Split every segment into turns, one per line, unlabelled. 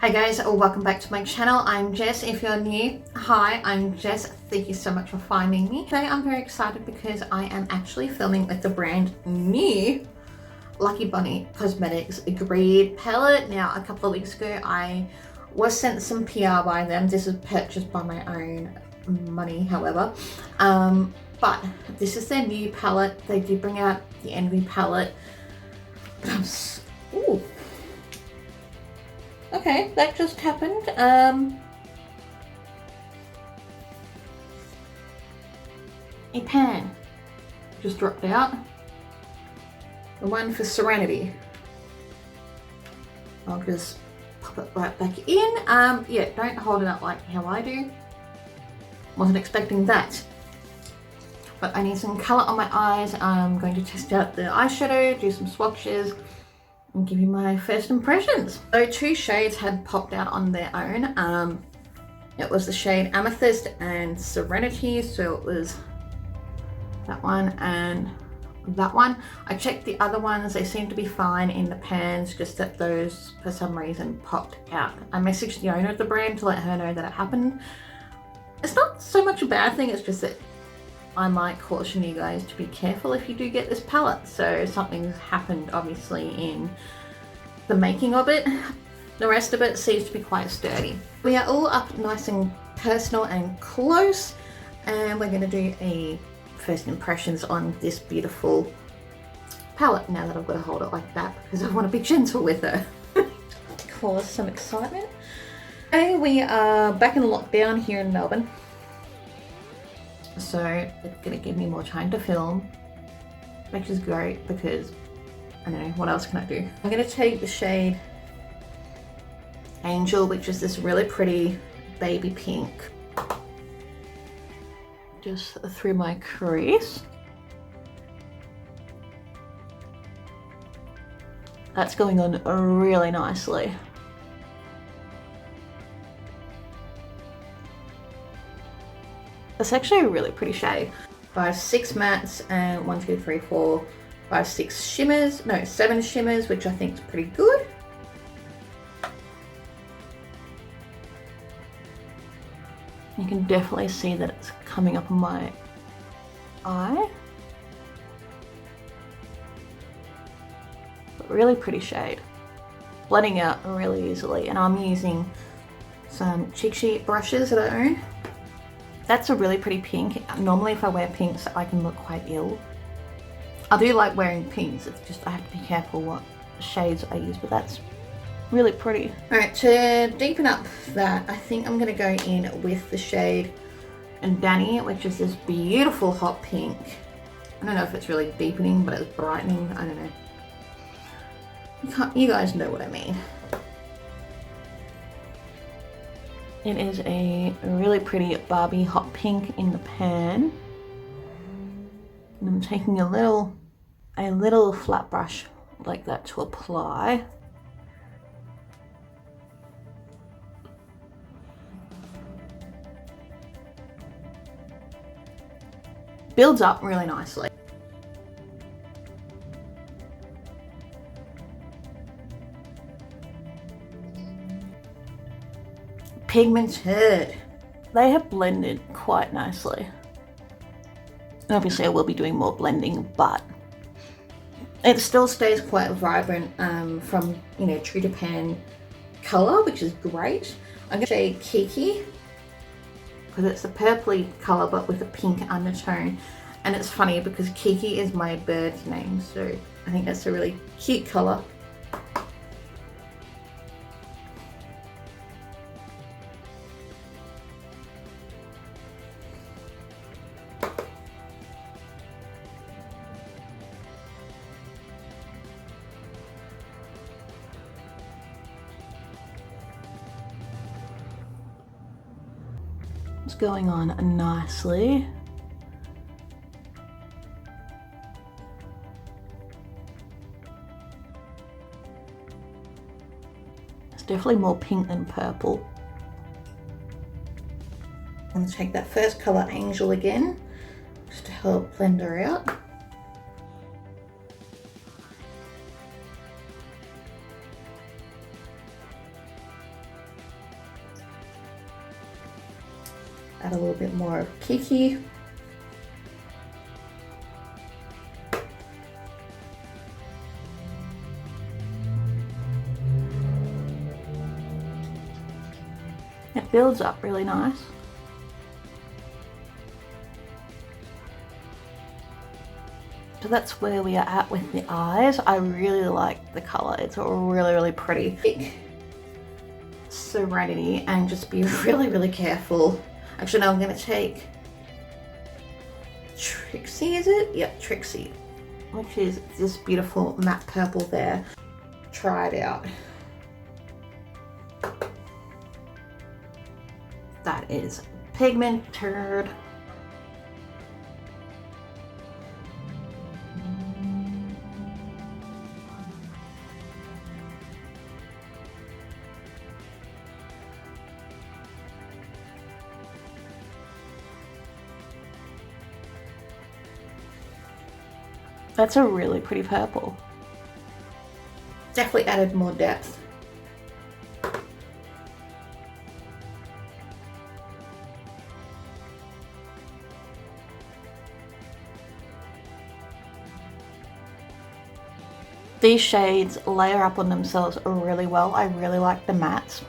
Hi guys, welcome back to my channel. I'm Jess. If you're new, hi, I'm Jess. Thank you so much for finding me. Today I'm very excited because I am actually filming with the brand new Lucky Bunny Cosmetics Agreed palette. Now, a couple of weeks ago, I was sent some PR by them. This is purchased by my own money, however. But this is their new palette. They did bring out the Envy palette. But I'm ooh. Okay, that just happened. A pan just dropped out. The one for Serenity. I'll just pop it right back in. Yeah, don't hold it up like how I do. Wasn't expecting that. But I need some colour on my eyes. I'm going to test out the eyeshadow, do some swatches, and give you my first impressions. So two shades had popped out on their own. It was the shade Amethyst and Serenity, so it was that one and that one. I checked the other ones, they seem to be fine in the pans, just that those for some reason popped out. I messaged the owner of the brand to let her know that it happened. It's not so much a bad thing, it's just that I might caution you guys to be careful if you do get this palette. So something's happened obviously in the making of it. The rest of it seems to be quite sturdy. We are all up nice and personal and close, and we're going to do a first impressions on this beautiful palette now that I've got to hold it like that because I want to be gentle with her. Cause some excitement. Okay, we are back in lockdown here in Melbourne. So it's going to give me more time to film, which is great because I don't know, what else can I do? I'm going to take the shade Angel, which is this really pretty baby pink, just through my crease. That's going on really nicely. It's actually a really pretty shade. 5, 6 mattes and 1, 2, 3, 4, 5, 6 shimmers. No, 7 shimmers, which I think is pretty good. You can definitely see that it's coming up on my eye. But really pretty shade. Blending out really easily, and I'm using some cheek sheet brushes that I own. That's a really pretty pink. Normally if I wear pinks, I can look quite ill. I do like wearing pinks, it's just I have to be careful what shades I use, but that's really pretty. Alright, to deepen up that, I think I'm going to go in with the shade Danny, which is this beautiful hot pink. I don't know if it's really deepening, but it's brightening. I don't know. You guys know what I mean. It is a really pretty Barbie hot pink in the pan. And I'm taking a little flat brush like that to apply. Builds up really nicely. Pigmented. They have blended quite nicely. Obviously I will be doing more blending, but it still stays quite vibrant from, you know, true to pan color, which is great. I'm going to shade Kiki because it's a purpley color but with a pink undertone, and it's funny because Kiki is my bird's name, so I think that's a really cute color. It's going on nicely. It's definitely more pink than purple. I'm going to take that first colour Angel again, just to help blend her out. add a little bit more of Kiki. It builds up really nice. So that's where we are at with the eyes. I really like the colour. It's really, really pretty. Serenity, and just be really, really careful. Actually, no, I'm going to take Trixie, is it? Yep, Trixie, which is this beautiful matte purple there. Try it out. That is pigmented. That's a really pretty purple. Definitely added more depth. These shades layer up on themselves really well. I really like the mattes.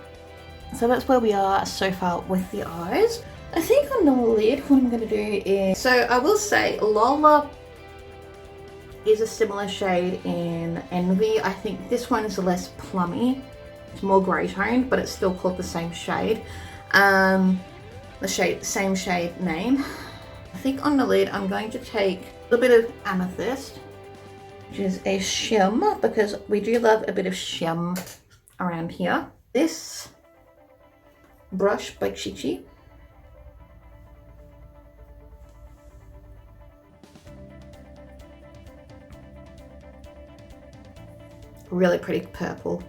So that's where we are so far with the eyes. I think on the lid, what I'm going to do is... So I will say Lola is a similar shade in Envy. I think this one is less plummy. It's more grey toned, but it's still called the same shade. Same shade name. I think on the lid, I'm going to take a little bit of Amethyst, which is a shim, because we do love a bit of shim around here. This brush by Chi. Really pretty purple.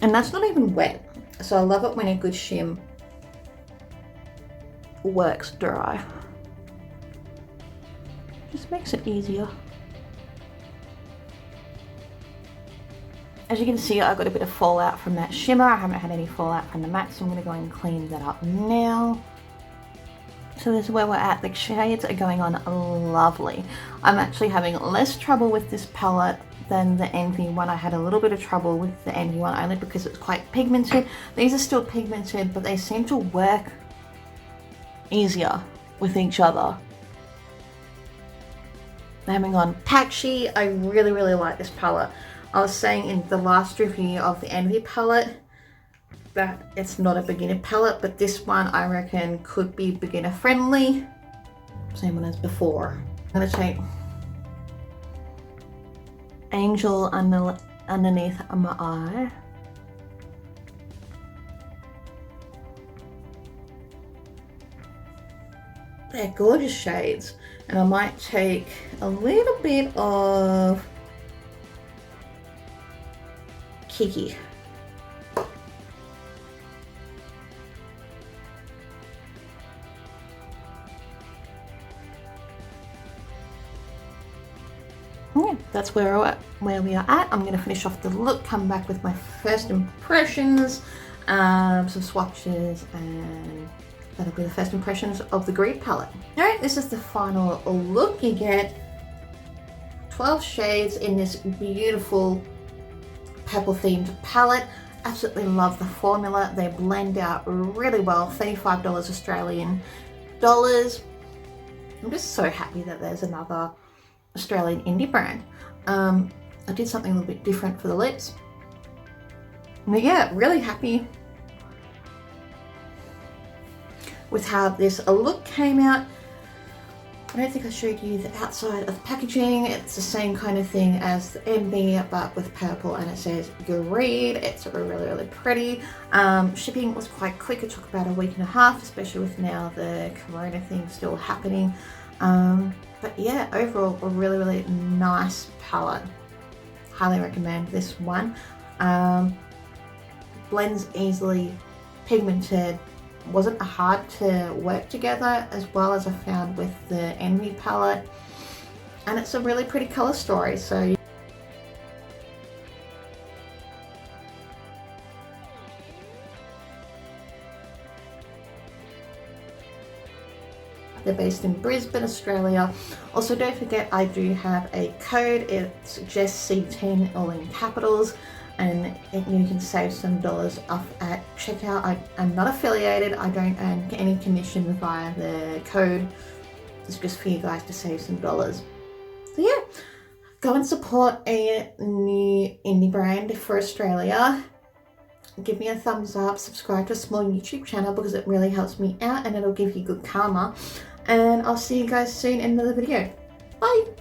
And that's not even wet. So I love it when a good shim works dry. Just makes it easier. As you can see, I got a bit of fallout from that shimmer. I haven't had any fallout from the matte, so I'm going to go and clean that up now. So this is where we're at. The shades are going on lovely. I'm actually having less trouble with this palette than the Envy one. I had a little bit of trouble with the Envy one only because it's quite pigmented. These are still pigmented, but they seem to work easier with each other. Having on Patchy, I really, really like this palette. I was saying in the last review of the Envy palette that it's not a beginner palette, but this one I reckon could be beginner friendly. Same one as before. I'm going to take Angel underneath my eye. They're gorgeous shades. And I might take a little bit of Kiki. Yeah, that's where we are at. I'm going to finish off the look, come back with my first impressions, some swatches, and that'll be the first impressions of the Greed palette. Alright, this is the final look. You get 12 shades in this beautiful purple themed palette. Absolutely love the formula. They blend out really well. $35 Australian dollars. I'm just so happy that there's another Australian indie brand. I did something a little bit different for the lips. But yeah, really happy with how this look came out. I don't think I showed you the outside of the packaging. It's the same kind of thing as the Envy, but with purple, and it says Greed. It's really, really pretty. Shipping was quite quick. It took about a week and a half, especially with now the corona thing still happening. But yeah, overall a really, really nice palette. Highly recommend this one. Blends easily, pigmented. Wasn't hard to work together as well as I found with the Envy palette, and it's a really pretty color story. So They're based in Brisbane, Australia. Also, don't forget I do have a code. It's JessC10, all in capitals, and you can save some dollars off at checkout. I'm not affiliated. I don't earn any commission via the code. It's just for you guys to save some dollars. So yeah, go and support a new indie brand for Australia. Give me a thumbs up, subscribe to a small YouTube channel because it really helps me out and it'll give you good karma. And I'll see you guys soon in another video. Bye!